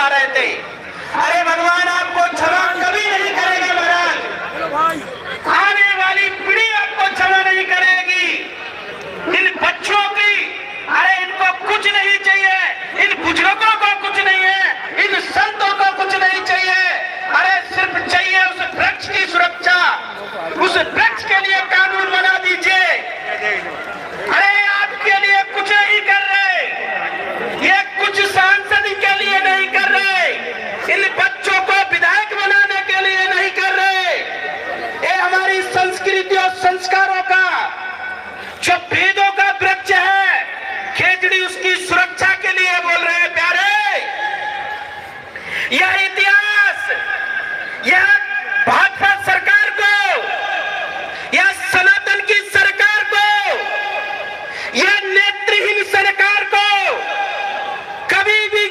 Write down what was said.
पा रहे थे। अरे भगवान आपको क्षमा कभी नहीं करेगा महाराज, आने वाली पीढ़ी आपको क्षमा नहीं करेगी। इन बच्चों की, अरे इनको कुछ नहीं चाहिए, इन बुजुर्गों को कुछ नहीं है, इन संतों को कुछ नहीं चाहिए। अरे सिर्फ चाहिए उस वृक्ष की सुरक्षा, उस वृक्ष के लिए कानून बना दीजिए। अरे आपके लिए कुछ नहीं कर रहे, ये कुछ सांसद के लिए नहीं कर रहे, इन बच्चों को विधायक बनाने के लिए नहीं कर रहे। ये हमारी संस्कृति और संस्कारों का जो भेदों का वृक्ष है, खेजड़ी उसकी सुरक्षा के लिए बोल रहे हैं प्यारे। यह इतिहास, यह भाजपा सरकार को, यह सनातन की सरकार को, यह नेत्रहीन सरकार को कभी भी